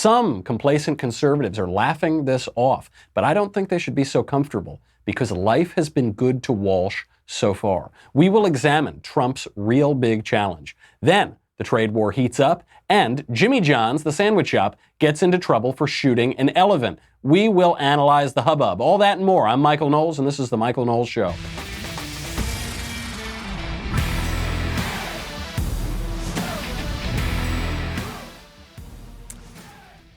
Some complacent conservatives are laughing this off, but I don't think they should be so comfortable because life has been good to Walsh so far. We will examine Trump's real big challenge. Then the trade war heats up and Jimmy John's, the sandwich shop, gets into trouble for shooting an elephant. We will analyze the hubbub. All that and more. I'm Michael Knowles, and this is The Michael Knowles Show.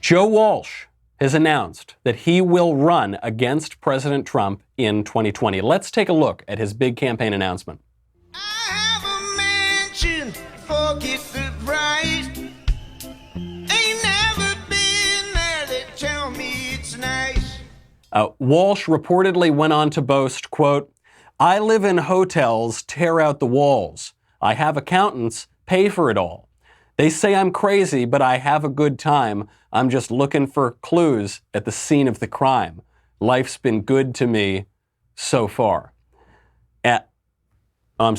Joe Walsh has announced that he will run against President Trump in 2020. Let's take a look at his big campaign announcement. I have a mansion, forget the price. Ain't never been there, they tell me it's nice. Walsh reportedly went on to boast, quote, "I live in hotels, tear out the walls. I have accountants, pay for it all. They say I'm crazy, but I have a good time. I'm just looking for clues at the scene of the crime. Life's been good to me so far." I'm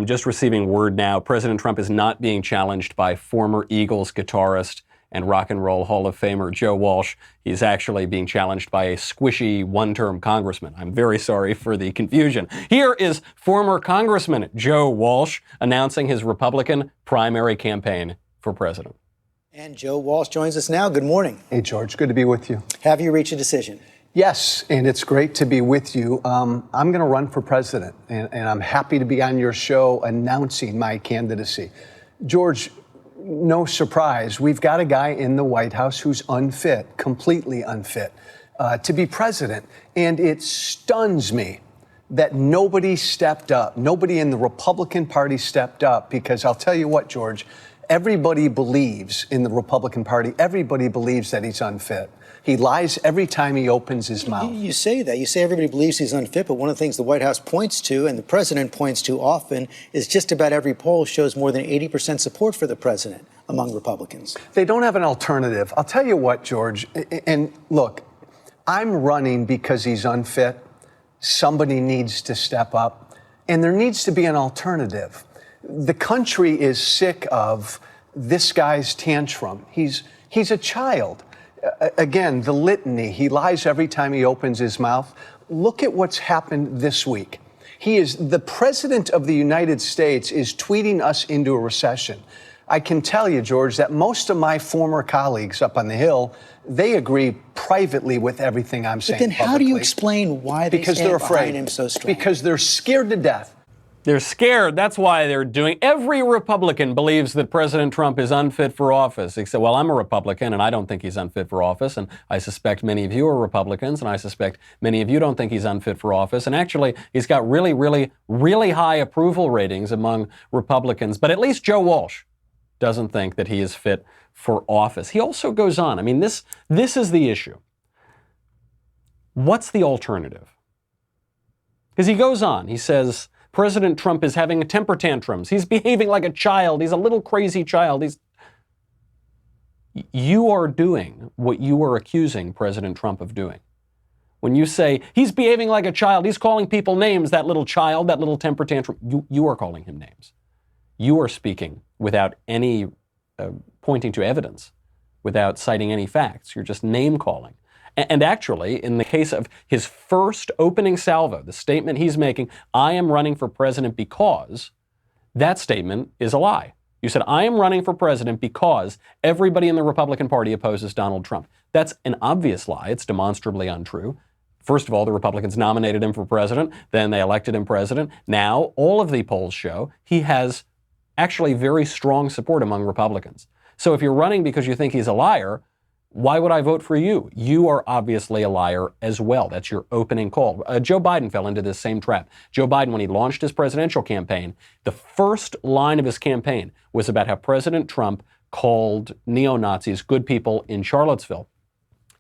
just receiving word now. President Trump is not being challenged by former Eagles guitarist and Rock and Roll Hall of Famer Joe Walsh. He's actually being challenged by a squishy one-term congressman. I'm very sorry for the confusion. Here is former Congressman Joe Walsh announcing his Republican primary campaign for president. And Joe Walsh joins us now. Good morning. Hey, George. Good to be with you. Have you reached a decision? Yes, and it's great to be with you. I'm going to run for president, and I'm happy to be on your show announcing my candidacy. George, no surprise, we've got a guy in the White House who's unfit, completely unfit, to be president. And it stuns me that nobody stepped up. Nobody in the Republican Party stepped up, because I'll tell you what, George, everybody believes in the Republican Party. Everybody believes that he's unfit. He lies every time he opens his mouth. You say that. You say everybody believes he's unfit, but one of the things the White House points to, and the president points to often, is just about every poll shows more than 80% support for the president among Republicans. They don't have an alternative. I'll tell you what, George, and look, I'm running because he's unfit. Somebody needs to step up, and there needs to be an alternative. The country is sick of this guy's tantrum. He's a child. Again, the litany, he lies every time he opens his mouth. Look at what's happened this week. The president of the United States is tweeting us into a recession. I can tell you, George, that most of my former colleagues up on the Hill, they agree privately with everything I'm saying. But then how publicly. do you explain why they Because stand they're afraid. behind him so strong? Because they're scared to death. They're scared. That's why they're doing. Every Republican believes that President Trump is unfit for office. Except, well, I'm a Republican, and I don't think he's unfit for office. And I suspect many of you are Republicans, and I suspect many of you don't think he's unfit for office. And actually, he's got really, really, really high approval ratings among Republicans. But at least Joe Walsh doesn't think that he is fit for office. He also goes on. I mean, this is the issue. What's the alternative? Because he goes on. He says, President Trump is having temper tantrums. He's behaving like a child. He's a little crazy child. You are doing what you are accusing President Trump of doing. When you say, he's behaving like a child, he's calling people names, that little child, that little temper tantrum, you are calling him names. You are speaking without any pointing to evidence, without citing any facts. You're just name calling. And actually, in the case of his first opening salvo, the statement he's making, I am running for president because, that statement is a lie. You said, I am running for president because everybody in the Republican Party opposes Donald Trump. That's an obvious lie. It's demonstrably untrue. First of all, the Republicans nominated him for president. Then they elected him president. Now, all of the polls show he has actually very strong support among Republicans. So if you're running because you think he's a liar, why would I vote for you? You are obviously a liar as well. That's your opening call. Joe Biden fell into this same trap. Joe Biden, when he launched his presidential campaign, the first line of his campaign was about how President Trump called neo-Nazis good people in Charlottesville.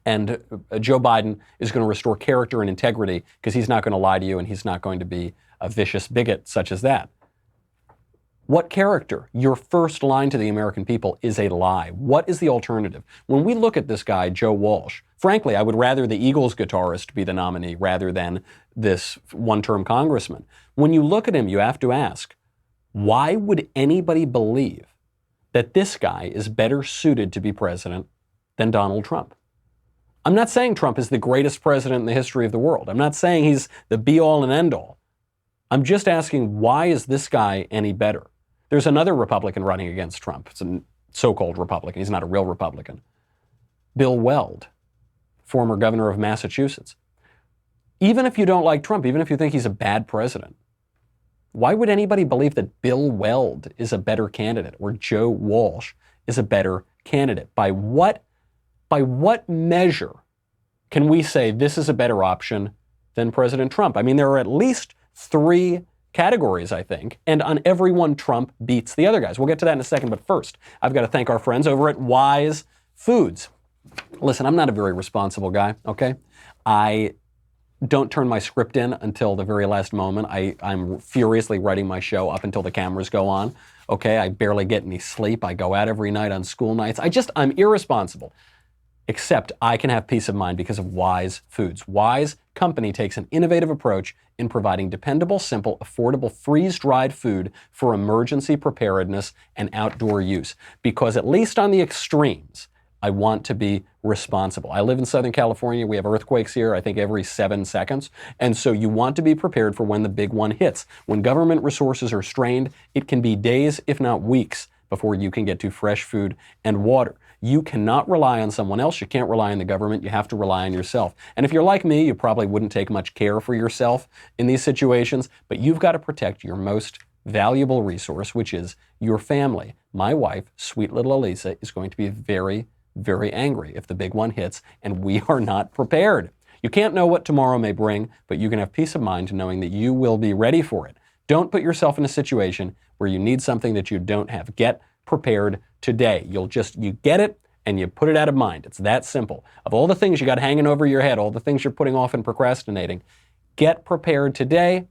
And Joe Biden is going to restore character and integrity because he's not going to lie to you and he's not going to be a vicious bigot such as that. What character? Your first line to the American people is a lie. What is the alternative? When we look at this guy, Joe Walsh, frankly, I would rather the Eagles guitarist be the nominee rather than this one-term congressman. When you look at him, you have to ask, why would anybody believe that this guy is better suited to be president than Donald Trump. I'm not saying Trump is the greatest president in the history of the world. I'm not saying he's the be-all and end-all. I'm just asking, why is this guy any better? There's another Republican running against Trump. It's a so-called Republican. He's not a real Republican. Bill Weld, former governor of Massachusetts. Even if you don't like Trump, even if you think he's a bad president, why would anybody believe that Bill Weld is a better candidate or Joe Walsh is a better candidate? By what measure can we say this is a better option than President Trump? I mean, there are at least 3 categories, I think, and on every one, Trump beats the other guys. We'll get to that in a second, but first, I've got to thank our friends over at Wise Foods. Listen, I'm not a very responsible guy, okay? I don't turn my script in until the very last moment. I'm furiously writing my show up until the cameras go on, okay? I barely get any sleep. I go out every night on school nights. I'm irresponsible. Except I can have peace of mind because of Wise Foods. Wise Company takes an innovative approach in providing dependable, simple, affordable, freeze-dried food for emergency preparedness and outdoor use. Because at least on the extremes, I want to be responsible. I live in Southern California. We have earthquakes here, I think, every 7 seconds. And so you want to be prepared for when the big one hits. When government resources are strained, it can be days, if not weeks, before you can get to fresh food and water. You cannot rely on someone else. You can't rely on the government. You have to rely on yourself. And if you're like me, you probably wouldn't take much care for yourself in these situations, but you've got to protect your most valuable resource, which is your family. My wife, sweet little Elisa, is going to be very, very angry if the big one hits and we are not prepared. You can't know what tomorrow may bring, but you can have peace of mind knowing that you will be ready for it. Don't put yourself in a situation where you need something that you don't have. Get prepared today. You get it and you put it out of mind. It's that simple. Of all the things you got hanging over your head, all the things you're putting off and procrastinating, get prepared today.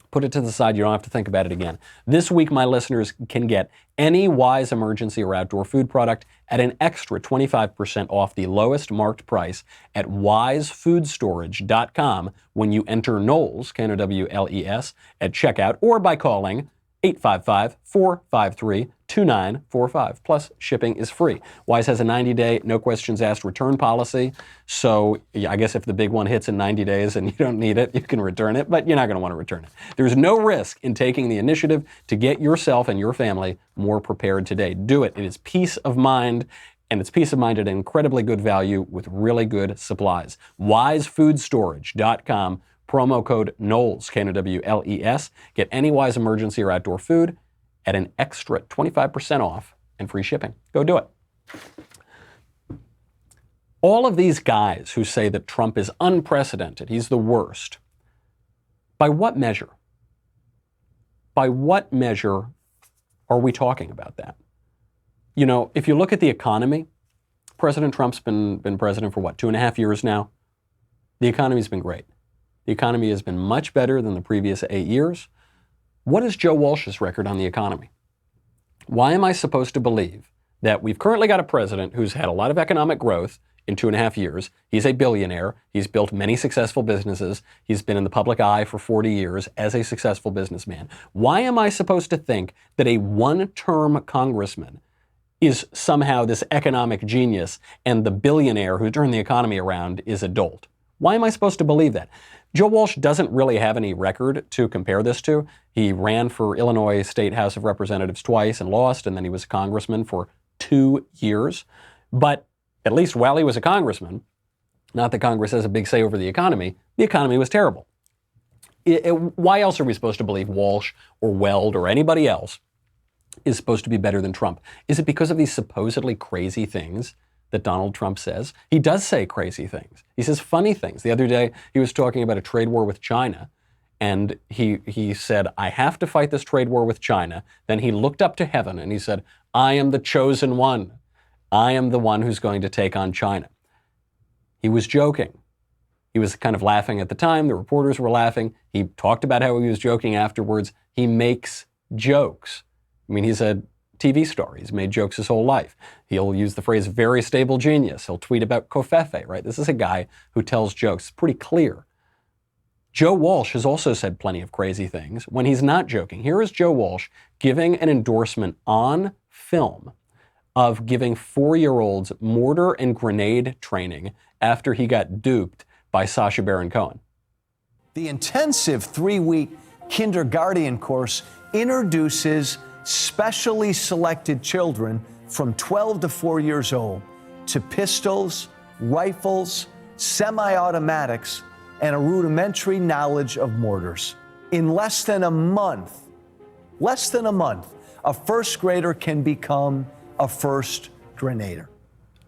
Put it to the side. You don't have to think about it again. This week, my listeners can get any Wise emergency or outdoor food product at an extra 25% off the lowest marked price at wisefoodstorage.com when you enter Knowles, Knowles, at checkout, or by calling 855-453-2945. Plus, shipping is free. Wise has a 90-day, no questions asked return policy. So I guess if the big one hits in 90 days and you don't need it, you can return it, but you're not going to want to return it. There's no risk in taking the initiative to get yourself and your family more prepared today. Do it. It is peace of mind, and it's peace of mind at an incredibly good value with really good supplies. WiseFoodStorage.com. Promo code Knowles, Knowles. Get any Wise emergency or outdoor food at an extra 25% off and free shipping. Go do it. All of these guys who say that Trump is unprecedented, he's the worst, by what measure? By what measure are we talking about that? You know, if you look at the economy, President Trump's been president for what, 2.5 years now? The economy's been great. The economy has been much better than the previous 8 years. What is Joe Walsh's record on the economy? Why am I supposed to believe that we've currently got a president who's had a lot of economic growth in 2.5 years? He's a billionaire. He's built many successful businesses. He's been in the public eye for 40 years as a successful businessman. Why am I supposed to think that a one-term congressman is somehow this economic genius and the billionaire who turned the economy around is a dolt? Why am I supposed to believe that? Joe Walsh doesn't really have any record to compare this to. He ran for Illinois State House of Representatives twice and lost, and then he was a congressman for 2 years. But at least while he was a congressman, not that Congress has a big say over the economy was terrible. Why else are we supposed to believe Walsh or Weld or anybody else is supposed to be better than Trump? Is it because of these supposedly crazy things that Donald Trump says? He does say crazy things. He says funny things. The other day, he was talking about a trade war with China, and he said, I have to fight this trade war with China. Then he looked up to heaven and he said, I am the chosen one. I am the one who's going to take on China. He was joking. He was kind of laughing at the time. The reporters were laughing. He talked about how he was joking afterwards. He makes jokes. I mean, he's a TV star. He's made jokes his whole life. He'll use the phrase very stable genius. He'll tweet about covfefe, right? This is a guy who tells jokes. It's pretty clear. Joe Walsh has also said plenty of crazy things when he's not joking. Here is Joe Walsh giving an endorsement on film of giving 4-year-olds mortar and grenade training after he got duped by Sacha Baron Cohen. The intensive 3-week kindergarten course introduces specially selected children from 12 to 4 years old to pistols, rifles, semi-automatics, and a rudimentary knowledge of mortars. In less than a month, a first grader can become a first grenader.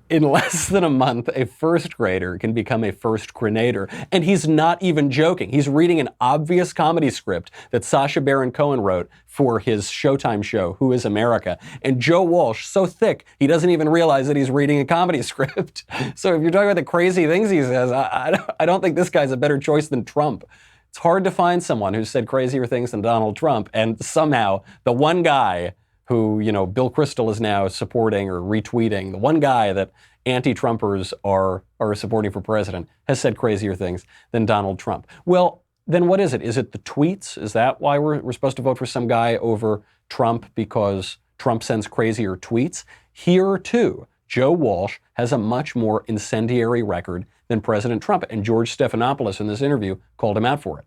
In less than a month, a first grader can become a first grenader. And he's not even joking. He's reading an obvious comedy script that Sacha Baron Cohen wrote for his Showtime show, Who is America? And Joe Walsh, so thick, he doesn't even realize that he's reading a comedy script. So if you're talking about the crazy things he says, I don't think this guy's a better choice than Trump. It's hard to find someone who said crazier things than Donald Trump. And somehow, the one guy who, Bill Kristol is now supporting or retweeting, the one guy that anti-Trumpers are supporting for president, has said crazier things than Donald Trump. Well, then what is it? Is it the tweets? Is that why we're supposed to vote for some guy over Trump because Trump sends crazier tweets? Here, too, Joe Walsh has a much more incendiary record than President Trump. And George Stephanopoulos in this interview called him out for it.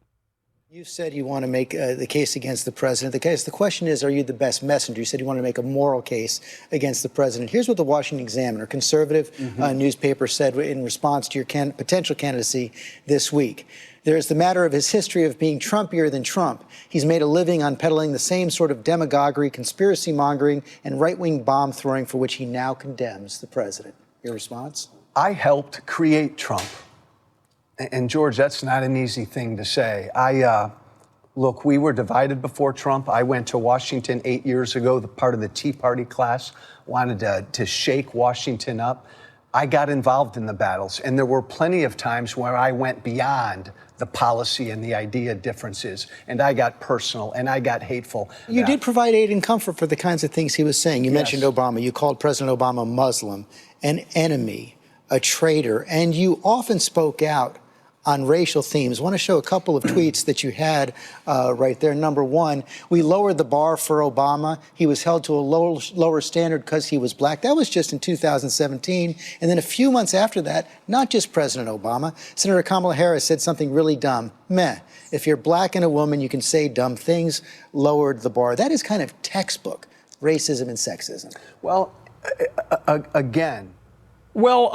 You said you want to make the case against the president. The question is, are you the best messenger? You said you want to make a moral case against the president. Here's what the Washington Examiner, conservative newspaper, said in response to your potential candidacy this week. There's the matter of his history of being Trumpier than Trump. He's made a living on peddling the same sort of demagoguery, conspiracy mongering, and right-wing bomb throwing for which he now condemns the president. Your response? I helped create Trump. And George, that's not an easy thing to say. Look, we were divided before Trump. I went to Washington 8 years ago. The part of the Tea Party class wanted to shake Washington up. I got involved in the battles, and there were plenty of times where I went beyond the policy and the idea differences, and I got personal, and I got hateful. You did provide aid and comfort for the kinds of things he was saying. You mentioned Obama. You called President Obama Muslim, an enemy, a traitor, and you often spoke out on racial themes. I want to show a couple of tweets that you had right there. Number one, we lowered the bar for Obama. He was held to a lower standard because he was black. That was just in 2017. And then a few months after that, not just President Obama, Senator Kamala Harris said something really dumb. Meh. If you're black and a woman, you can say dumb things. Lowered the bar. That is kind of textbook racism and sexism. Well, again, Well,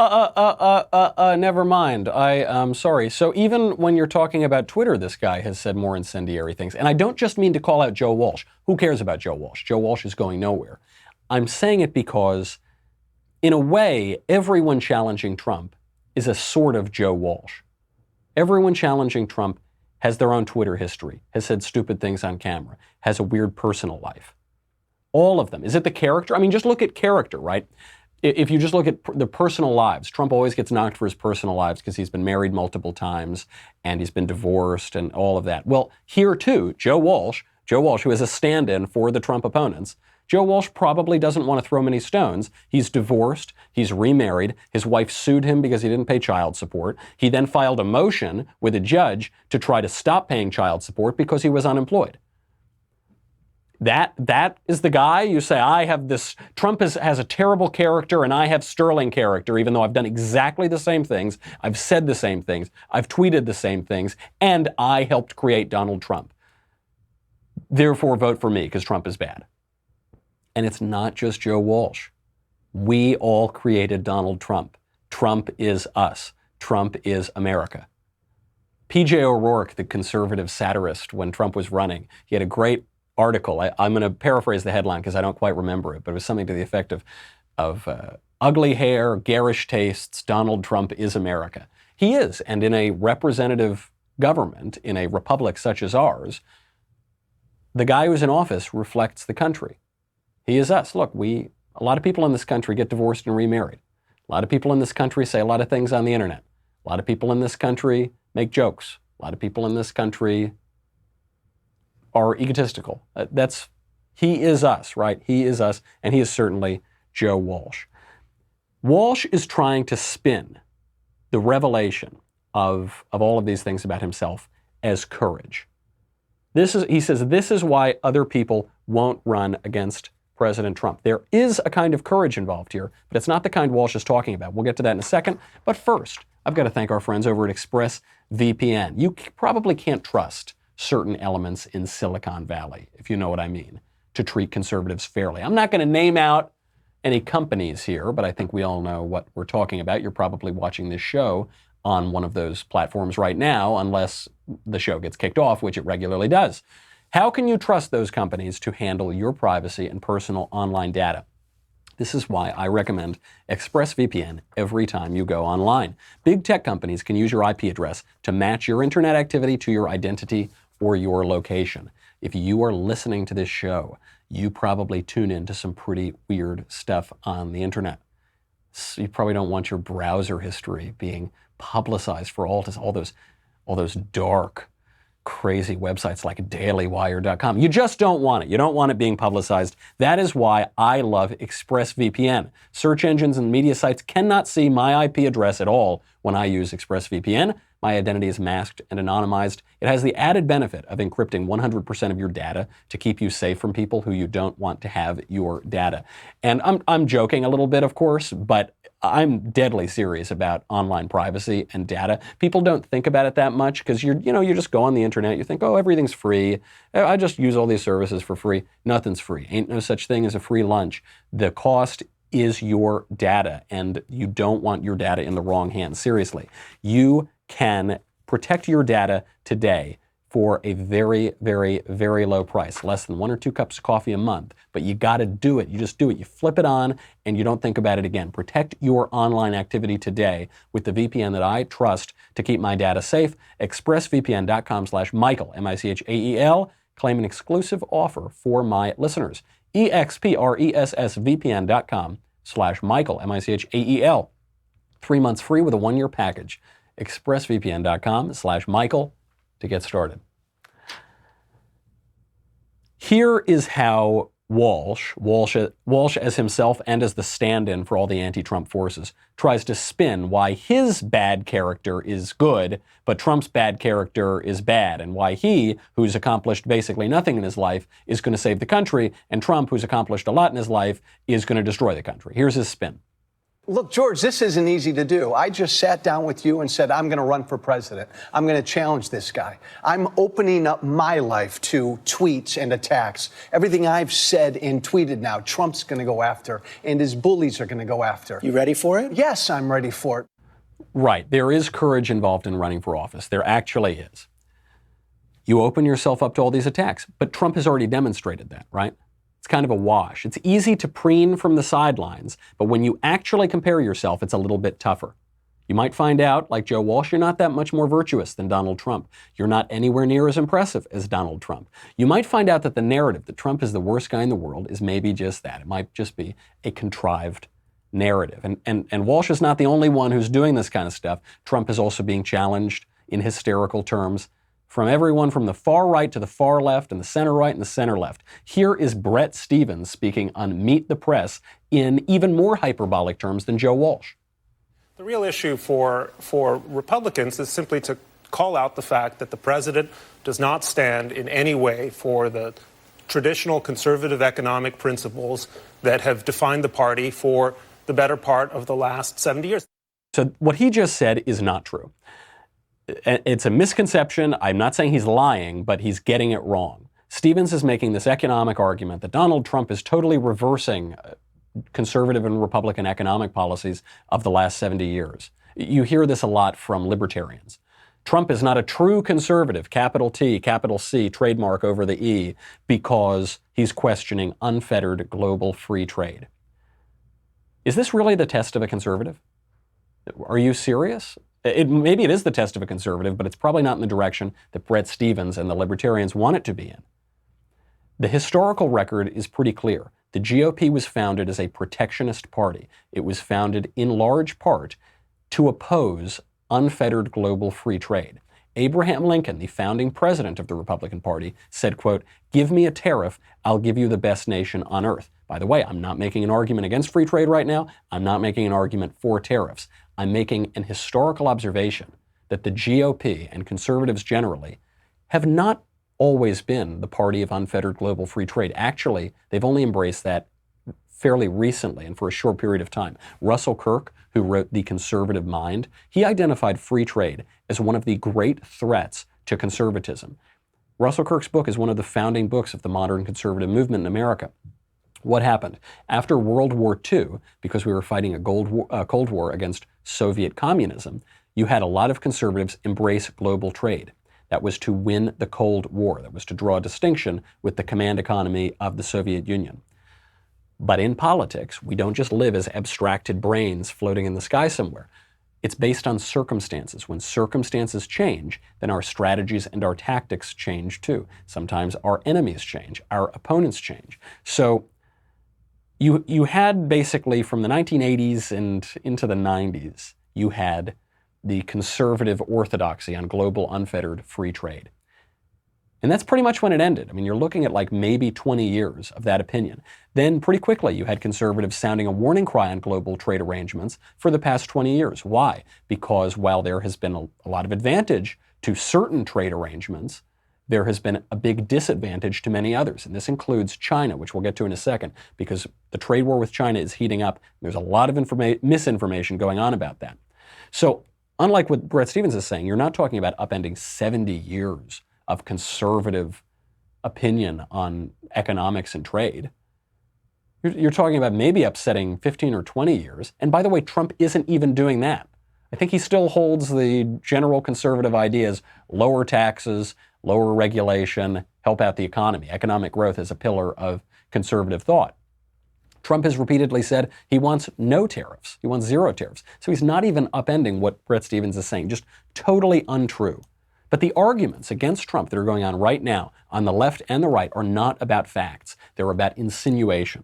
never mind. I'm sorry. So even when you're talking about Twitter, this guy has said more incendiary things. And I don't just mean to call out Joe Walsh. Who cares about Joe Walsh? Joe Walsh is going nowhere. I'm saying it because, in a way, everyone challenging Trump is a sort of Joe Walsh. Everyone challenging Trump has their own Twitter history, has said stupid things on camera, has a weird personal life. All of them. Is it the character? I mean, just look at character, right? If you just look at the personal lives, Trump always gets knocked for his personal lives because he's been married multiple times and he's been divorced and all of that. Well, here too, Joe Walsh, who is a stand-in for the Trump opponents, Joe Walsh probably doesn't want to throw many stones. He's divorced, he's remarried, his wife sued him because he didn't pay child support. He then filed a motion with a judge to try to stop paying child support because he was unemployed. That is the guy you say, I have this, Trump has a terrible character and I have sterling character, even though I've done exactly the same things, I've said the same things, I've tweeted the same things, and I helped create Donald Trump. Therefore, vote for me because Trump is bad. And it's not just Joe Walsh. We all created Donald Trump. Trump is us. Trump is America. P.J. O'Rourke, the conservative satirist, when Trump was running, he had a great article. I'm going to paraphrase the headline because I don't quite remember it, but it was something to the effect of ugly hair, garish tastes, Donald Trump is America. He is, and in a representative government, in a republic such as ours, the guy who's in office reflects the country. He is us. Look, a lot of people in this country get divorced and remarried. A lot of people in this country say a lot of things on the internet. A lot of people in this country make jokes. A lot of people in this country are egotistical. He is us, right? He is us, and he is certainly Joe Walsh. Walsh is trying to spin the revelation of all of these things about himself as courage. He says, this is why other people won't run against President Trump. There is a kind of courage involved here, but it's not the kind Walsh is talking about. We'll get to that in a second. But first, I've got to thank our friends over at ExpressVPN. You probably can't trust certain elements in Silicon Valley, if you know what I mean, to treat conservatives fairly. I'm not going to name out any companies here, but I think we all know what we're talking about. You're probably watching this show on one of those platforms right now, unless the show gets kicked off, which it regularly does. How can you trust those companies to handle your privacy and personal online data? This is why I recommend ExpressVPN every time you go online. Big tech companies can use your IP address to match your internet activity to your identity or your location. If you are listening to this show, you probably tune into some pretty weird stuff on the internet. So you probably don't want your browser history being publicized for all those dark, crazy websites like dailywire.com. You just don't want it. You don't want it being publicized. That is why I love ExpressVPN. Search engines and media sites cannot see my IP address at all when I use ExpressVPN. My identity is masked and anonymized. It has the added benefit of encrypting 100% of your data to keep you safe from people who you don't want to have your data. And I'm joking a little bit, of course, but I'm deadly serious about online privacy and data. People don't think about it that much because you just go on the internet, you think, oh, everything's free. I just use all these services for free. Nothing's free. Ain't no such thing as a free lunch. The cost is your data, and you don't want your data in the wrong hands. Seriously, you can protect your data today for a very, very, very low price, less than 1 or 2 cups of coffee a month. But you got to do it. You just do it. You flip it on and you don't think about it again. Protect your online activity today with the VPN that I trust to keep my data safe. ExpressVPN.com/Michael, M-I-C-H-A-E-L. Claim an exclusive offer for my listeners. ExpressVPN.com/Michael, M-I-C-H-A-E-L. 3 months free with a 1-year package. ExpressVPN.com/Michael to get started. Here is how Walsh as himself and as the stand-in for all the anti-Trump forces, tries to spin why his bad character is good, but Trump's bad character is bad, and why he, who's accomplished basically nothing in his life, is going to save the country, and Trump, who's accomplished a lot in his life, is going to destroy the country. Here's his spin. Look, George, this isn't easy to do. I just sat down with you and said, I'm going to run for president. I'm going to challenge this guy. I'm opening up my life to tweets and attacks. Everything I've said and tweeted now, Trump's going to go after, and his bullies are going to go after. You ready for it? Yes, I'm ready for it. Right. There is courage involved in running for office. There actually is. You open yourself up to all these attacks, but Trump has already demonstrated that, right? It's kind of a wash. It's easy to preen from the sidelines, but when you actually compare yourself, it's a little bit tougher. You might find out, like Joe Walsh, you're not that much more virtuous than Donald Trump. You're not anywhere near as impressive as Donald Trump. You might find out that the narrative that Trump is the worst guy in the world is maybe just that. It might just be a contrived narrative. And Walsh is not the only one who's doing this kind of stuff. Trump is also being challenged in hysterical terms from everyone from the far right to the far left and the center right and the center left. Here is Bret Stephens speaking on Meet the Press in even more hyperbolic terms than Joe Walsh. The real issue for Republicans is simply to call out the fact that the president does not stand in any way for the traditional conservative economic principles that have defined the party for the better part of the last 70 years. So what he just said is not true. It's a misconception. I'm not saying he's lying, but he's getting it wrong. Stephens is making this economic argument that Donald Trump is totally reversing conservative and Republican economic policies of the last 70 years. You hear this a lot from libertarians. Trump is not a true conservative, capital T, capital C, trademark over the E, because he's questioning unfettered global free trade. Is this really the test of a conservative? Are you serious? Maybe it is the test of a conservative, but it's probably not in the direction that Bret Stephens and the libertarians want it to be in. The historical record is pretty clear. The GOP was founded as a protectionist party. It was founded in large part to oppose unfettered global free trade. Abraham Lincoln, the founding president of the Republican Party, said, quote, "Give me a tariff, I'll give you the best nation on earth." By the way, I'm not making an argument against free trade right now. I'm not making an argument for tariffs. I'm making an historical observation that the GOP and conservatives generally have not always been the party of unfettered global free trade. Actually, they've only embraced that fairly recently and for a short period of time. Russell Kirk, who wrote The Conservative Mind, he identified free trade as one of the great threats to conservatism. Russell Kirk's book is one of the founding books of the modern conservative movement in America. What happened? After World War II, because we were fighting a Cold War against Soviet communism, you had a lot of conservatives embrace global trade. That was to win the Cold War. That was to draw a distinction with the command economy of the Soviet Union. But in politics, we don't just live as abstracted brains floating in the sky somewhere. It's based on circumstances. When circumstances change, then our strategies and our tactics change too. Sometimes our enemies change, our opponents change. So you had basically from the 1980s and into the 90s, you had the conservative orthodoxy on global unfettered free trade. And that's pretty much when it ended. I mean, you're looking at like maybe 20 years of that opinion. Then pretty quickly you had conservatives sounding a warning cry on global trade arrangements for the past 20 years. Why? Because while there has been a lot of advantage to certain trade arrangements, there has been a big disadvantage to many others. And this includes China, which we'll get to in a second, because the trade war with China is heating up. There's a lot of misinformation going on about that. So unlike what Bret Stephens is saying, you're not talking about upending 70 years of conservative opinion on economics and trade. You're talking about maybe upsetting 15 or 20 years. And by the way, Trump isn't even doing that. I think he still holds the general conservative ideas: lower taxes, lower regulation, help out the economy. Economic growth is a pillar of conservative thought. Trump has repeatedly said he wants no tariffs. He wants zero tariffs. So he's not even upending what Bret Stephens is saying, just totally untrue. But the arguments against Trump that are going on right now on the left and the right are not about facts. They're about insinuation.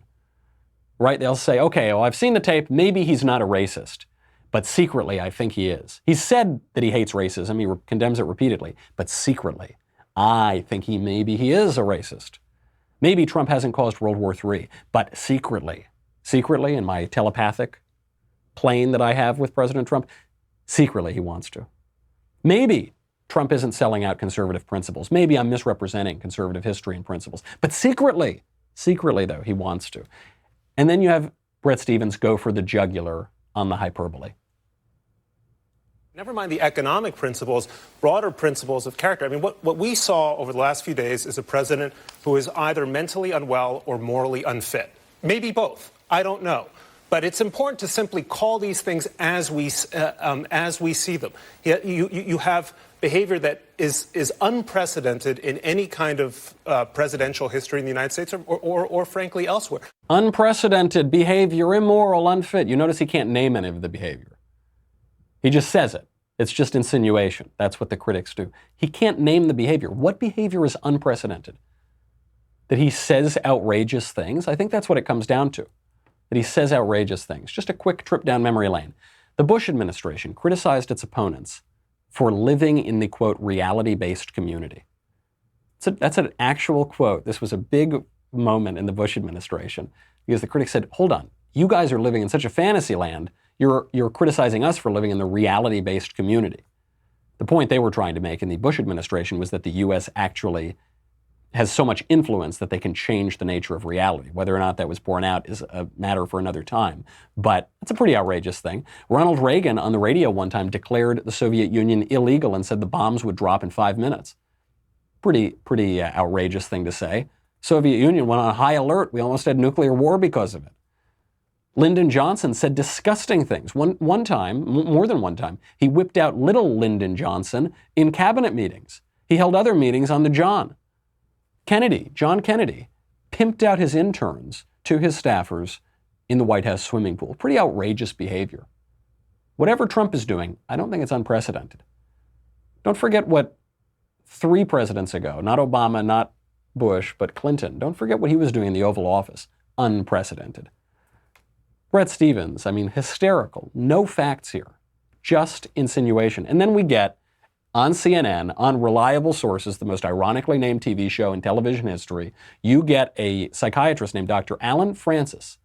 Right? They'll say, okay, well, I've seen the tape. Maybe he's not a racist, but secretly I think he is. He's said that he hates racism. He condemns it repeatedly, but secretly I think maybe he is a racist. Maybe Trump hasn't caused World War III, but secretly in my telepathic plane that I have with President Trump, secretly he wants to. Maybe Trump isn't selling out conservative principles. Maybe I'm misrepresenting conservative history and principles. But secretly though, he wants to. And then you have Bret Stephens go for the jugular on the hyperbole. Never mind the economic principles, broader principles of character. I mean, what we saw over the last few days is a president who is either mentally unwell or morally unfit. Maybe both. I don't know. But it's important to simply call these things as we see them. You have behavior that is unprecedented in any kind of presidential history in the United States or frankly elsewhere. Unprecedented behavior, immoral, unfit. You notice he can't name any of the behavior. He just says it. It's just insinuation. That's what the critics do. He can't name the behavior. What behavior is unprecedented? That he says outrageous things? I think that's what it comes down to. That he says outrageous things. Just a quick trip down memory lane. The Bush administration criticized its opponents for living in the, quote, reality-based community. That's an actual quote. This was a big moment in the Bush administration because the critics said, hold on, you guys are living in such a fantasy land, you're criticizing us for living in the reality-based community. The point they were trying to make in the Bush administration was that the U.S. actually has so much influence that they can change the nature of reality. Whether or not that was borne out is a matter for another time. But it's a pretty outrageous thing. Ronald Reagan on the radio one time declared the Soviet Union illegal and said the bombs would drop in 5 minutes. Pretty outrageous thing to say. Soviet Union went on high alert. We almost had nuclear war because of it. Lyndon Johnson said disgusting things. One time, more than one time, he whipped out little Lyndon Johnson in cabinet meetings. He held other meetings on the John Kennedy, pimped out his interns to his staffers in the White House swimming pool. Pretty outrageous behavior. Whatever Trump is doing, I don't think it's unprecedented. Don't forget what 3 presidents ago, not Obama, not Bush, but Clinton, don't forget what he was doing in the Oval Office. Unprecedented. Bret Stephens, I mean, hysterical. No facts here. Just insinuation. And then we get, on CNN, on reliable sources, the most ironically named TV show in television history, you get a psychiatrist named Dr. Alan Francis,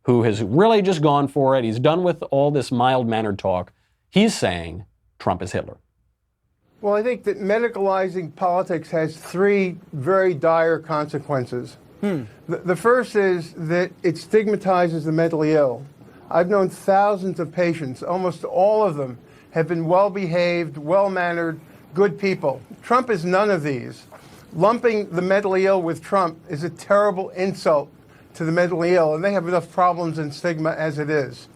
who has really just gone for it. He's done with all this mild-mannered talk. He's saying Trump is Hitler. Well, I think that medicalizing politics has 3 very dire consequences. The first is that it stigmatizes the mentally ill. I've known thousands of patients. Almost all of them have been well-behaved, well-mannered, good people. Trump is none of these. Lumping the mentally ill with Trump is a terrible insult to the mentally ill, and they have enough problems and stigma as it is.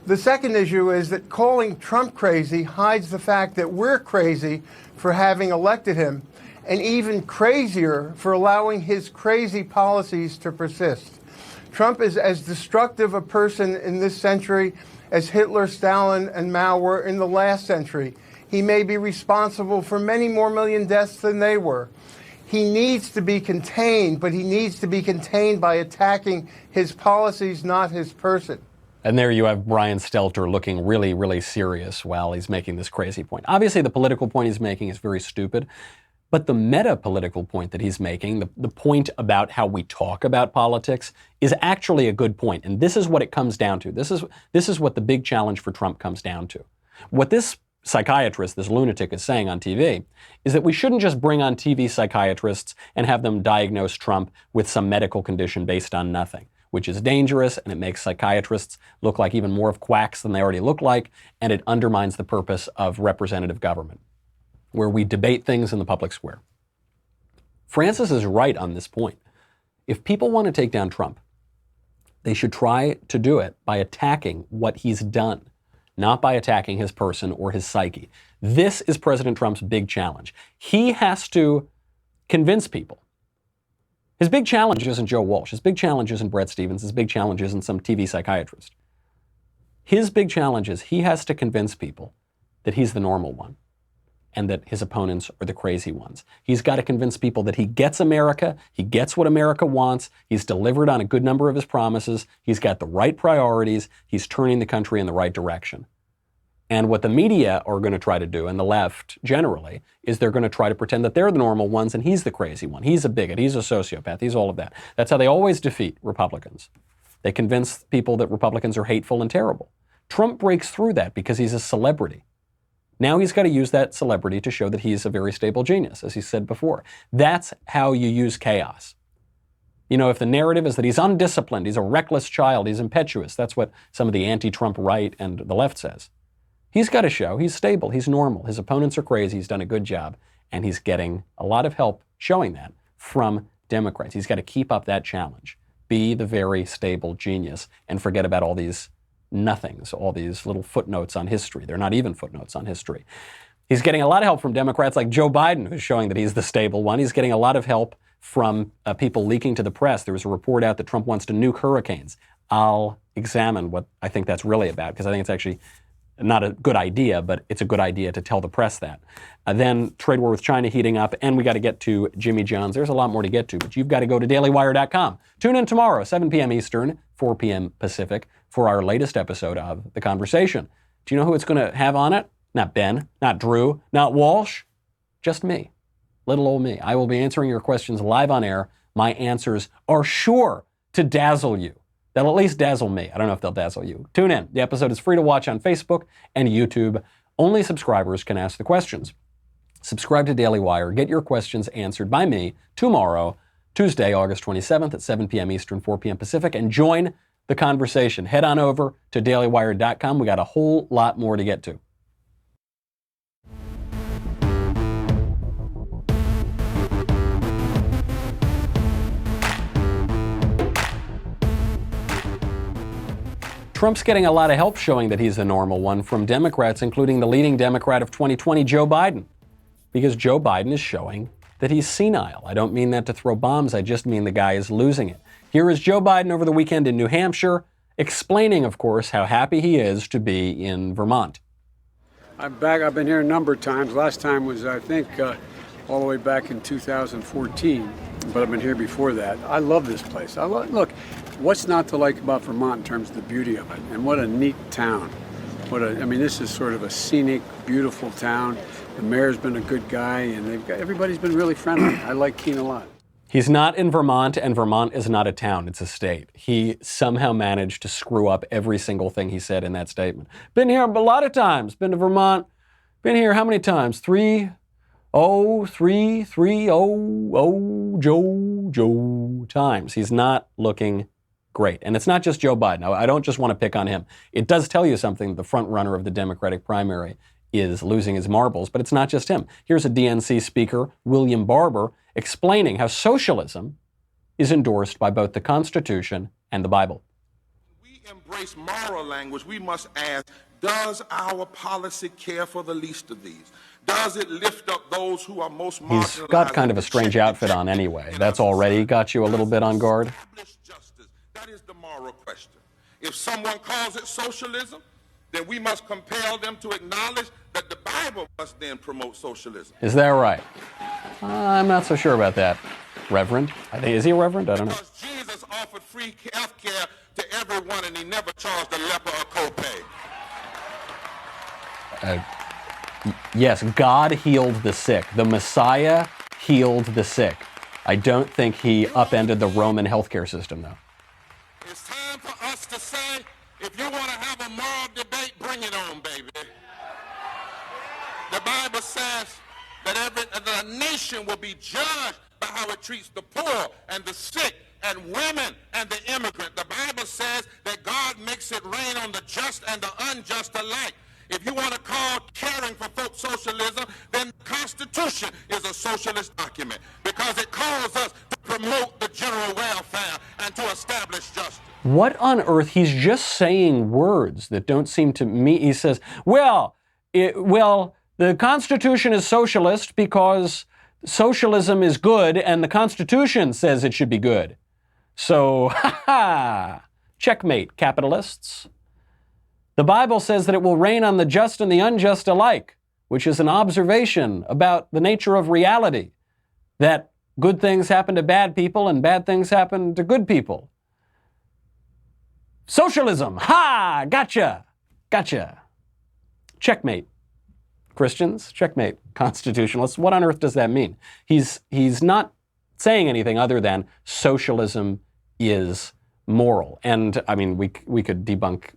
The second issue is that calling Trump crazy hides the fact that we're crazy for having elected him, and even crazier for allowing his crazy policies to persist. Trump is as destructive a person in this century as Hitler, Stalin, and Mao were in the last century. He may be responsible for many more million deaths than they were. He needs to be contained, but he needs to be contained by attacking his policies, not his person. And there you have Brian Stelter looking really, really serious while he's making this crazy point. Obviously, the political point he's making is very stupid, but the meta-political point that he's making, the point about how we talk about politics, is actually a good point. And this is what it comes down to. This is what the big challenge for Trump comes down to. What this psychiatrist, this lunatic, is saying on TV is that we shouldn't just bring on TV psychiatrists and have them diagnose Trump with some medical condition based on nothing, which is dangerous, and it makes psychiatrists look like even more of quacks than they already look like, and it undermines the purpose of representative government, where we debate things in the public square. Francis is right on this point. If people want to take down Trump, they should try to do it by attacking what he's done, not by attacking his person or his psyche. This is President Trump's big challenge. He has to convince people. His big challenge isn't Joe Walsh. His big challenge isn't Bret Stephens. His big challenge isn't some TV psychiatrist. His big challenge is he has to convince people that he's the normal one and that his opponents are the crazy ones. He's got to convince people that he gets America, he gets what America wants, he's delivered on a good number of his promises, he's got the right priorities, he's turning the country in the right direction. And what the media are going to try to do, and the left generally, is they're going to try to pretend that they're the normal ones and he's the crazy one. He's a bigot, he's a sociopath, he's all of that. That's how they always defeat Republicans. They convince people that Republicans are hateful and terrible. Trump breaks through that because he's a celebrity. Now he's got to use that celebrity to show that he's a very stable genius, as he said before. That's how you use chaos. You know, if the narrative is that he's undisciplined, he's a reckless child, he's impetuous, that's what some of the anti-Trump right and the left says. He's got to show he's stable, he's normal, his opponents are crazy, he's done a good job, and he's getting a lot of help showing that from Democrats. He's got to keep up that challenge. Be the very stable genius and forget about all these nothings, all these little footnotes on history. They're not even footnotes on history. He's getting a lot of help from Democrats like Joe Biden, who's showing that he's the stable one. He's getting a lot of help from people leaking to the press. There was a report out that Trump wants to nuke hurricanes. I'll examine what I think that's really about, because I think it's actually not a good idea, but it's a good idea to tell the press that. Then trade war with China heating up, and we got to get to Jimmy Jones. There's a lot more to get to, but you've got to go to dailywire.com. Tune in tomorrow, 7 p.m. Eastern, 4 p.m. Pacific, for our latest episode of The Conversation. Do you know who it's going to have on it? Not Ben, not Drew, not Walsh, just me, little old me. I will be answering your questions live on air. My answers are sure to dazzle you. They'll at least dazzle me. I don't know if they'll dazzle you. Tune in. The episode is free to watch on Facebook and YouTube. Only subscribers can ask the questions. Subscribe to Daily Wire. Get your questions answered by me tomorrow, Tuesday, August 27th at 7 p.m. Eastern, 4 p.m. Pacific, and join the conversation. Head on over to dailywire.com. We got a whole lot more to get to. Trump's getting a lot of help showing that he's the normal one from Democrats, including the leading Democrat of 2020, Joe Biden, because Joe Biden is showing that he's senile. I don't mean that to throw bombs. I just mean the guy is losing it. Here is Joe Biden over the weekend in New Hampshire, explaining, of course, how happy he is to be in Vermont. I'm back. I've been here a number of times. Last time was, I think, all the way back in 2014, but I've been here before that. I love this place. Look, what's not to like about Vermont in terms of the beauty of it? And what a neat town. This is sort of a scenic, beautiful town. The mayor's been a good guy, and everybody's been really friendly. I like Keene a lot. He's not in Vermont, and Vermont is not a town, it's a state. He somehow managed to screw up every single thing he said in that statement. Been here a lot of times, been to Vermont, been here how many times? 3 Joe times. He's not looking great. And it's not just Joe Biden. I don't just want to pick on him. It does tell you something. The front runner of the Democratic primary is losing his marbles, but it's not just him. Here's a DNC speaker, William Barber, explaining how socialism is endorsed by both the Constitution and the Bible. We embrace moral language. We must ask, does our policy care for the least of these? Does it lift up those who are most marginalized? He's got kind of a strange outfit on anyway. That's already got you a little bit on guard. Justice. That is the moral question. If someone calls it socialism, then we must compel them to acknowledge that the Bible must then promote socialism. Is that right? I'm not so sure about that. Reverend? Is he a reverend? I don't know. Because Jesus offered free health care to everyone and he never charged a leper a copay. Yes, God healed the sick. The Messiah healed the sick. I don't think he upended the Roman healthcare system, though. It's time for us to say, if you want to have a moral debate, bring it on, baby. The Bible says that the nation will be judged by how it treats the poor and the sick and women and the immigrant. The Bible says that God makes it rain on the just and the unjust alike. If you want to call caring for folks socialism, then the Constitution is a socialist document because it calls us to promote the general welfare and to establish justice. What on earth? He's just saying words that don't seem to me. He says, the Constitution is socialist because socialism is good and the Constitution says it should be good. So, checkmate, capitalists. The Bible says that it will rain on the just and the unjust alike, which is an observation about the nature of reality, that good things happen to bad people and bad things happen to good people. Socialism, ha, gotcha. Checkmate. Christians, checkmate. Constitutionalists, what on earth does that mean? He's not saying anything other than socialism is moral. And I mean, we could debunk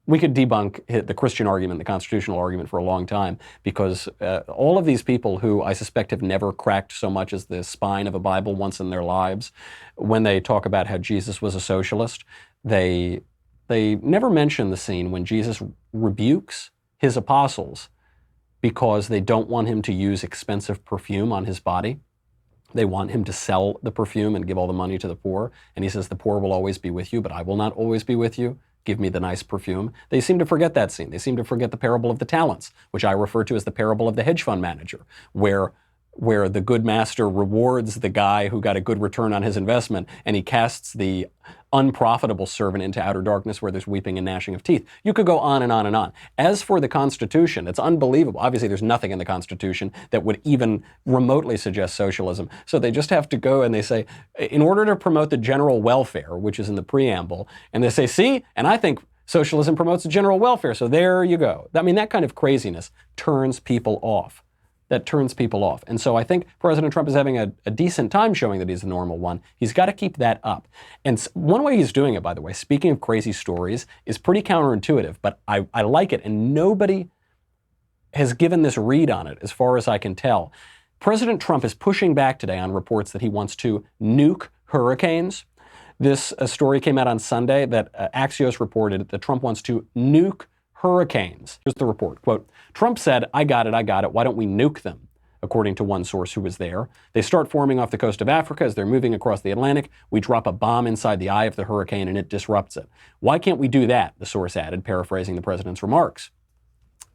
the Christian argument, the constitutional argument for a long time, because all of these people who I suspect have never cracked so much as the spine of a Bible once in their lives, when they talk about how Jesus was a socialist, they never mention the scene when Jesus rebukes his apostles because they don't want him to use expensive perfume on his body. They want him to sell the perfume and give all the money to the poor. And he says, the poor will always be with you, but I will not always be with you. Give me the nice perfume. They seem to forget that scene. They seem to forget the parable of the talents, which I refer to as the parable of the hedge fund manager, where the good master rewards the guy who got a good return on his investment, and he casts the unprofitable servant into outer darkness where there's weeping and gnashing of teeth. You could go on and on and on. As for the Constitution, it's unbelievable. Obviously, there's nothing in the Constitution that would even remotely suggest socialism. So they just have to go and they say, in order to promote the general welfare, which is in the preamble, and they say, see, and I think socialism promotes the general welfare, so there you go. I mean, that kind of craziness turns people off. And so I think President Trump is having a decent time showing that he's a normal one. He's got to keep that up. And one way he's doing it, by the way, speaking of crazy stories, is pretty counterintuitive, but I like it. And nobody has given this read on it, as far as I can tell. President Trump is pushing back today on reports that he wants to nuke hurricanes. This story came out on Sunday that Axios reported that Trump wants to nuke hurricanes. Here's the report. Quote, Trump said, I got it. Why don't we nuke them? According to one source who was there. They start forming off the coast of Africa as they're moving across the Atlantic. We drop a bomb inside the eye of the hurricane and it disrupts it. Why can't we do that? The source added, paraphrasing the president's remarks.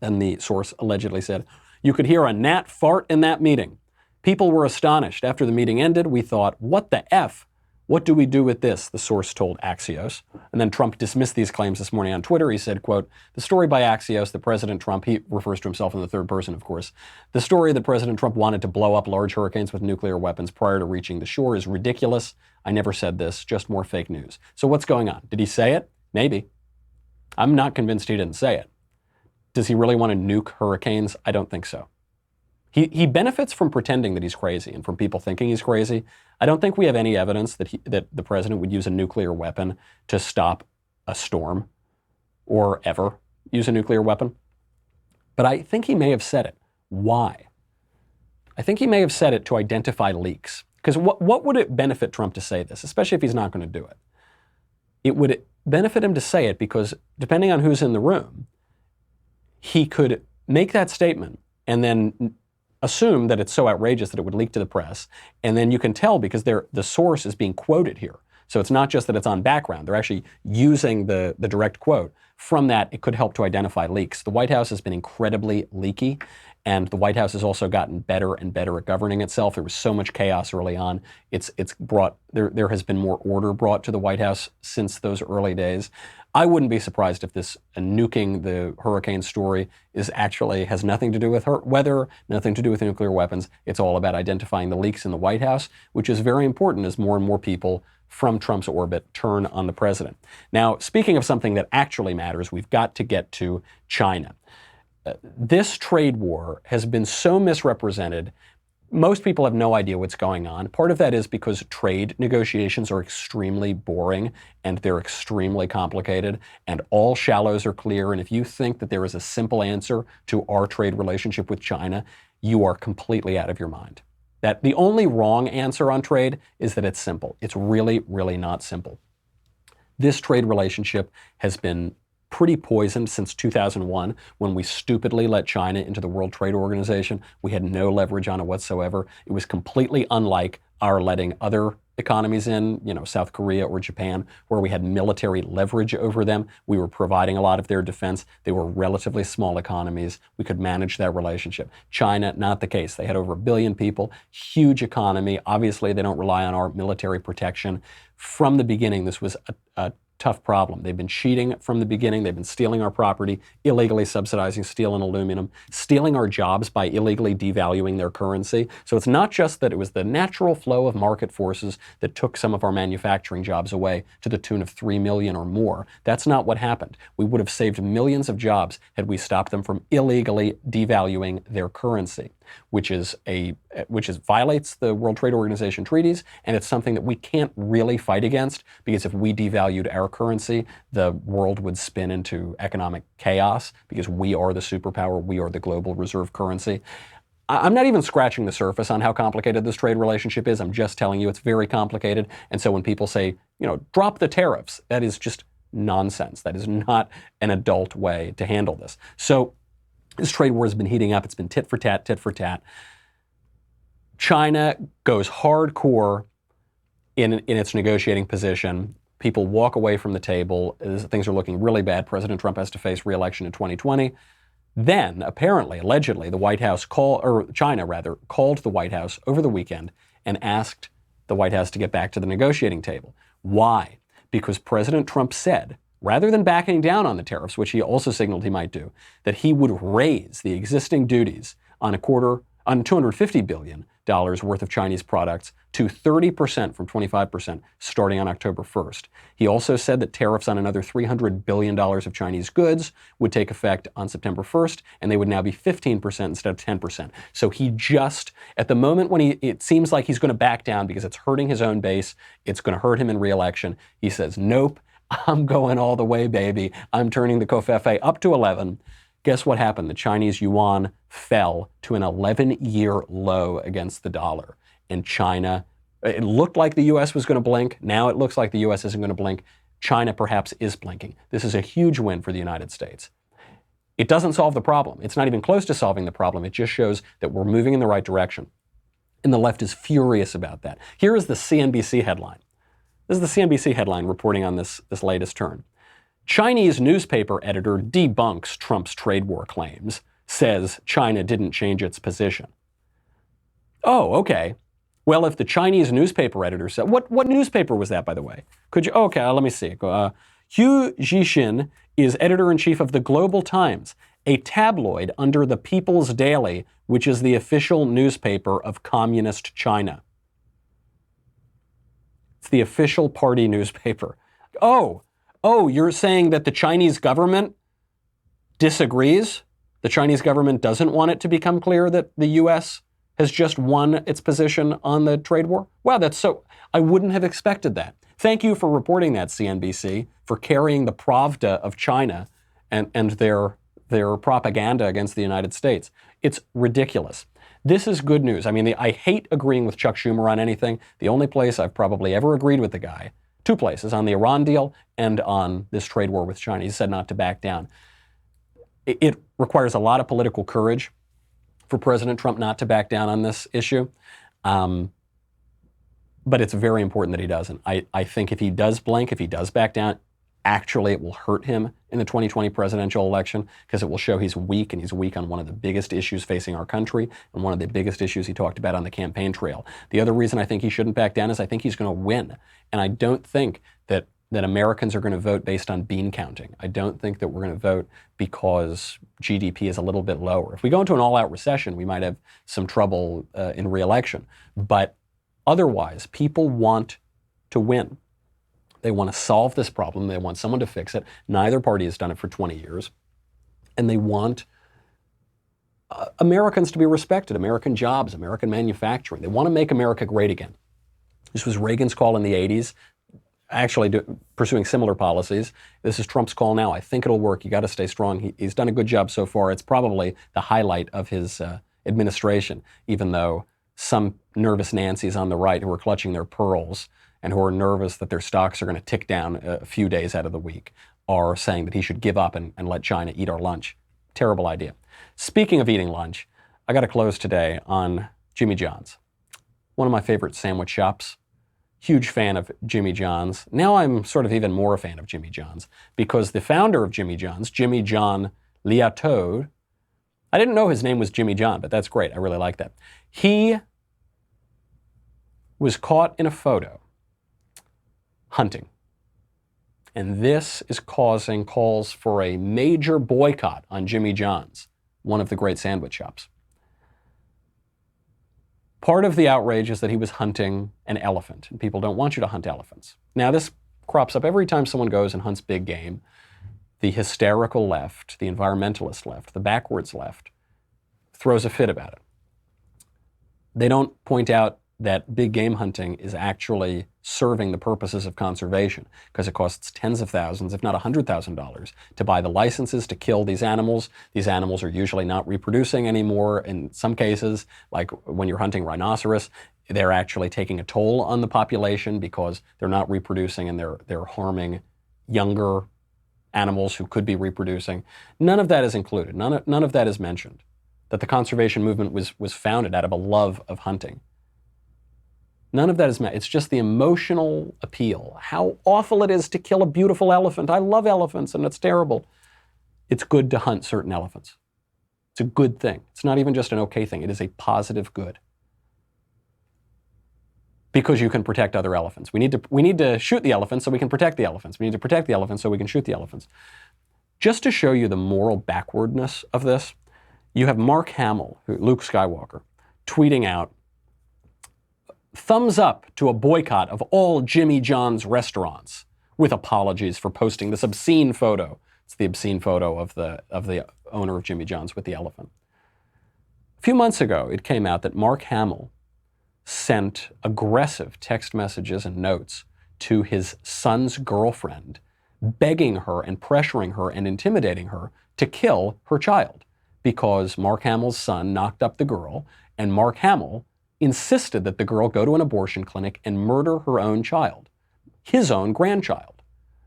Then the source allegedly said, you could hear a gnat fart in that meeting. People were astonished. After the meeting ended, we thought, what the F? What do we do with this? The source told Axios. And then Trump dismissed these claims this morning on Twitter. He said, quote, the story by Axios that President Trump, he refers to himself in the third person, of course, the story that President Trump wanted to blow up large hurricanes with nuclear weapons prior to reaching the shore is ridiculous. I never said this, just more fake news. So what's going on? Did he say it? Maybe. I'm not convinced he didn't say it. Does he really want to nuke hurricanes? I don't think so. He benefits from pretending that he's crazy and from people thinking he's crazy. I don't think we have any evidence that the president would use a nuclear weapon to stop a storm or ever use a nuclear weapon. But I think he may have said it. Why? I think he may have said it to identify leaks. Because what would it benefit Trump to say this, especially if he's not going to do it? It would benefit him to say it because depending on who's in the room, he could make that statement and then assume that it's so outrageous that it would leak to the press. And then you can tell because the source is being quoted here. So it's not just that it's on background. They're actually using the direct quote. From that, it could help to identify leaks. The White House has been incredibly leaky, and the White House has also gotten better and better at governing itself. There was so much chaos early on. It's brought there has been more order brought to the White House since those early days. I wouldn't be surprised if this nuking the hurricane story has nothing to do with weather, nothing to do with nuclear weapons. It's all about identifying the leaks in the White House, which is very important as more and more people from Trump's orbit turn on the president. Now, speaking of something that actually matters, we've got to get to China. This trade war has been so misrepresented. Most people have no idea what's going on. Part of that is because trade negotiations are extremely boring and they're extremely complicated and all shallows are clear. And if you think that there is a simple answer to our trade relationship with China, you are completely out of your mind. That the only wrong answer on trade is that it's simple. It's really, really not simple. This trade relationship has been pretty poisoned since 2001 when we stupidly let China into the World Trade Organization. We had no leverage on it whatsoever. It was completely unlike our letting other economies in, South Korea or Japan, where we had military leverage over them. We were providing a lot of their defense. They were relatively small economies. We could manage that relationship. China, not the case. They had over 1 billion people, huge economy. Obviously, they don't rely on our military protection. From the beginning, this was a tough problem. They've been cheating from the beginning. They've been stealing our property, illegally subsidizing steel and aluminum, stealing our jobs by illegally devaluing their currency. So it's not just that it was the natural flow of market forces that took some of our manufacturing jobs away to the tune of 3 million or more. That's not what happened. We would have saved millions of jobs had we stopped them from illegally devaluing their currency, which violates the World Trade Organization treaties, and it's something that we can't really fight against because if we devalued our currency, the world would spin into economic chaos because we are the superpower, we are the global reserve currency. I'm not even scratching the surface on how complicated this trade relationship is. I'm just telling you it's very complicated. And so when people say, drop the tariffs, that is just nonsense. That is not an adult way to handle this. So this trade war has been heating up. It's been tit for tat, tit for tat. China goes hardcore in its negotiating position. People walk away from the table. Things are looking really bad. President Trump has to face re-election in 2020. Then, apparently, allegedly, China called the White House over the weekend and asked the White House to get back to the negotiating table. Why? Because President Trump said, rather than backing down on the tariffs, which he also signaled he might do, that he would raise the existing duties on $250 billion worth of Chinese products to 30% from 25% starting on October 1st. He also said that tariffs on another $300 billion of Chinese goods would take effect on September 1st, and they would now be 15% instead of 10%. So he just, at the moment when it seems like he's going to back down because it's hurting his own base, it's going to hurt him in re-election, he says, nope, I'm going all the way, baby. I'm turning the Kofefe up to 11. Guess what happened? The Chinese yuan fell to an 11-year low against the dollar. And China, it looked like the U.S. was going to blink. Now it looks like the U.S. isn't going to blink. China perhaps is blinking. This is a huge win for the United States. It doesn't solve the problem. It's not even close to solving the problem. It just shows that we're moving in the right direction. And the left is furious about that. Here is the CNBC headline. This is the CNBC headline reporting on this latest turn. Chinese newspaper editor debunks Trump's trade war claims, says China didn't change its position. Oh, okay. Well, if the Chinese newspaper editor said, what newspaper was that, by the way? Okay, let me see. Hu Jixin is editor-in-chief of the Global Times, a tabloid under the People's Daily, which is the official newspaper of Communist China. It's the official party newspaper. Oh, you're saying that the Chinese government disagrees? The Chinese government doesn't want it to become clear that the U.S. has just won its position on the trade war? Wow, I wouldn't have expected that. Thank you for reporting that, CNBC, for carrying the Pravda of China and their propaganda against the United States. It's ridiculous. This is good news. I mean, I hate agreeing with Chuck Schumer on anything. The only place I've probably ever agreed with the guy, two places, on the Iran deal and on this trade war with China. He said not to back down. It requires a lot of political courage for President Trump not to back down on this issue. But it's very important that he doesn't. I think if he does blink, if he does back down, actually it will hurt him in the 2020 presidential election because it will show he's weak, and he's weak on one of the biggest issues facing our country and one of the biggest issues he talked about on the campaign trail. The other reason I think he shouldn't back down is I think he's going to win. And I don't think that Americans are going to vote based on bean counting. I don't think that we're going to vote because GDP is a little bit lower. If we go into an all-out recession, we might have some trouble in re-election. But otherwise, people want to win. They want to solve this problem. They want someone to fix it. Neither party has done it for 20 years. And they want Americans to be respected, American jobs, American manufacturing. They want to make America great again. This was Reagan's call in the 80s, actually pursuing similar policies. This is Trump's call now. I think it'll work. You got to stay strong. He's done a good job so far. It's probably the highlight of his administration, even though some nervous Nancy's on the right who are clutching their pearls and who are nervous that their stocks are going to tick down a few days out of the week are saying that he should give up and let China eat our lunch. Terrible idea. Speaking of eating lunch, I got to close today on Jimmy John's, one of my favorite sandwich shops. Huge fan of Jimmy John's. Now I'm sort of even more a fan of Jimmy John's because the founder of Jimmy John's, Jimmy John Liautaud, I didn't know his name was Jimmy John, but that's great. I really like that. He was caught in a photo hunting. And this is causing calls for a major boycott on Jimmy John's, one of the great sandwich shops. Part of the outrage is that he was hunting an elephant, and people don't want you to hunt elephants. Now, this crops up every time someone goes and hunts big game. The hysterical left, the environmentalist left, the backwards left throws a fit about it. They don't point out that big game hunting is actually serving the purposes of conservation because it costs tens of thousands, if not $100,000, to buy the licenses to kill these animals. These animals are usually not reproducing anymore. In some cases, like when you're hunting rhinoceros, they're actually taking a toll on the population because they're not reproducing and they're harming younger animals who could be reproducing. None of that is included. None of that is mentioned. That the conservation movement was founded out of a love of hunting. None of that is met. It's just the emotional appeal. How awful it is to kill a beautiful elephant. I love elephants and it's terrible. It's good to hunt certain elephants. It's a good thing. It's not even just an okay thing. It is a positive good. Because you can protect other elephants. We need to shoot the elephants so we can protect the elephants. We need to protect the elephants so we can shoot the elephants. Just to show you the moral backwardness of this, you have Mark Hamill, Luke Skywalker, tweeting out, thumbs up to a boycott of all Jimmy John's restaurants, with apologies for posting this obscene photo. It's the obscene photo of the owner of Jimmy John's with the elephant. A few months ago, it came out that Mark Hamill sent aggressive text messages and notes to his son's girlfriend, begging her and pressuring her and intimidating her to kill her child because Mark Hamill's son knocked up the girl, and Mark Hamill insisted that the girl go to an abortion clinic and murder her own child, his own grandchild.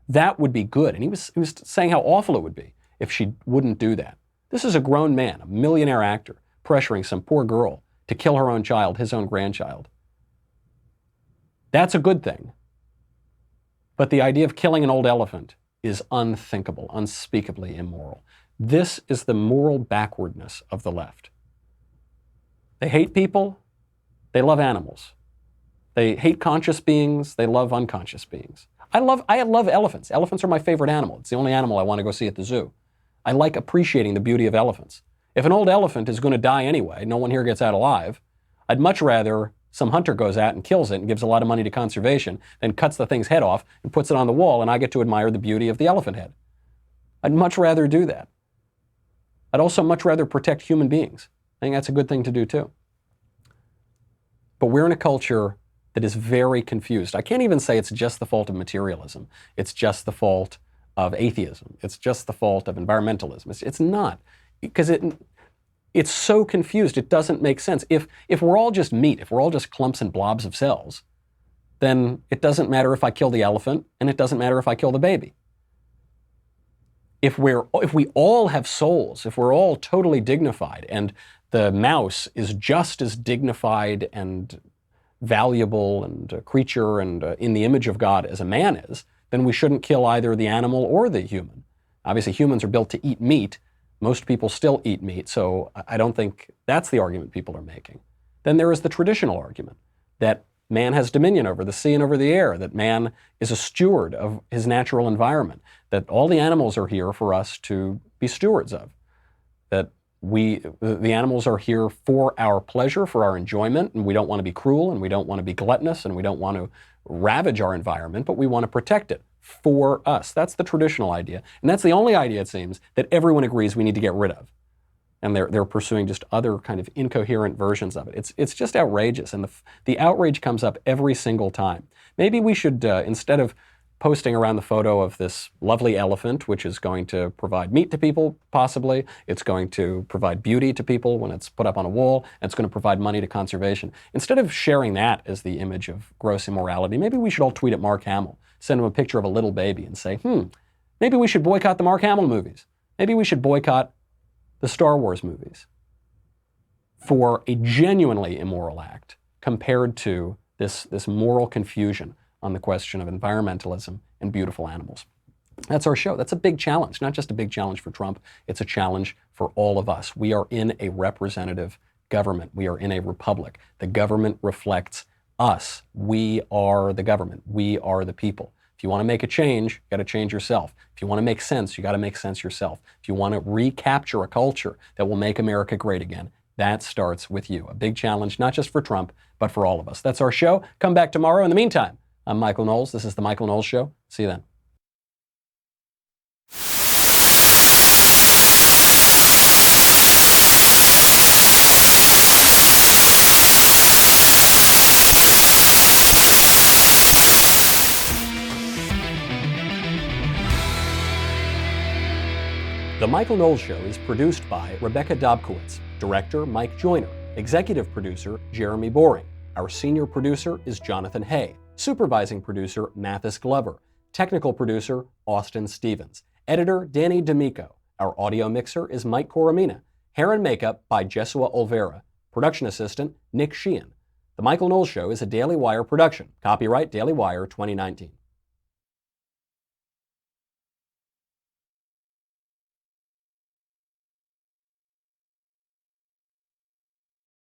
That would be good. And he was saying how awful it would be if she wouldn't do that. This is a grown man, a millionaire actor, pressuring some poor girl to kill her own child, his own grandchild. That's a good thing. But the idea of killing an old elephant is unthinkable, unspeakably immoral. This is the moral backwardness of the left. They hate people. They love animals. They hate conscious beings. They love unconscious beings. I love elephants. Elephants are my favorite animal. It's the only animal I want to go see at the zoo. I like appreciating the beauty of elephants. If an old elephant is going to die anyway, no one here gets out alive, I'd much rather some hunter goes out and kills it and gives a lot of money to conservation, then cuts the thing's head off and puts it on the wall, and I get to admire the beauty of the elephant head. I'd much rather do that. I'd also much rather protect human beings. I think that's a good thing to do too. But we're in a culture that is very confused. I can't even say it's just the fault of materialism. It's just the fault of atheism. It's just the fault of environmentalism. It's not. Because It's so confused, it doesn't make sense. If we're all just meat, if we're all just clumps and blobs of cells, then it doesn't matter if I kill the elephant, and it doesn't matter if I kill the baby. If we all have souls, if we're all totally dignified, and the mouse is just as dignified and valuable and a creature and in the image of God as a man is, then we shouldn't kill either the animal or the human. Obviously, humans are built to eat meat. Most people still eat meat, so I don't think that's the argument people are making. Then there is the traditional argument that man has dominion over the sea and over the air, that man is a steward of his natural environment, that all the animals are here for us to be stewards of, that the animals are here for our pleasure, for our enjoyment, and we don't want to be cruel, and we don't want to be gluttonous, and we don't want to ravage our environment, but we want to protect it for us. That's the traditional idea. And that's the only idea, it seems, that everyone agrees we need to get rid of. And they're pursuing just other kind of incoherent versions of it. It's just outrageous, and the outrage comes up every single time. Maybe we should, instead of posting around the photo of this lovely elephant, which is going to provide meat to people, possibly, it's going to provide beauty to people when it's put up on a wall, and it's going to provide money to conservation. Instead of sharing that as the image of gross immorality, maybe we should all tweet at Mark Hamill, send him a picture of a little baby and say, maybe we should boycott the Mark Hamill movies. Maybe we should boycott the Star Wars movies for a genuinely immoral act compared to this moral confusion on the question of environmentalism and beautiful animals. That's our show. That's a big challenge, not just a big challenge for Trump. It's a challenge for all of us. We are in a representative government. We are in a republic. The government reflects us. We are the government. We are the people. If you want to make a change, you got to change yourself. If you want to make sense, you got to make sense yourself. If you want to recapture a culture that will make America great again, that starts with you. A big challenge, not just for Trump, but for all of us. That's our show. Come back tomorrow. In the meantime, I'm Michael Knowles. This is The Michael Knowles Show. See you then. The Michael Knowles Show is produced by Rebecca Dobkowitz, director Mike Joyner, executive producer Jeremy Boring. Our senior producer is Jonathan Hay, supervising producer Mathis Glover, technical producer Austin Stevens, editor Danny D'Amico. Our audio mixer is Mike Coromina. Hair and makeup by Jesua Olvera. Production assistant Nick Sheehan. The Michael Knowles Show is a Daily Wire production. Copyright Daily Wire 2019.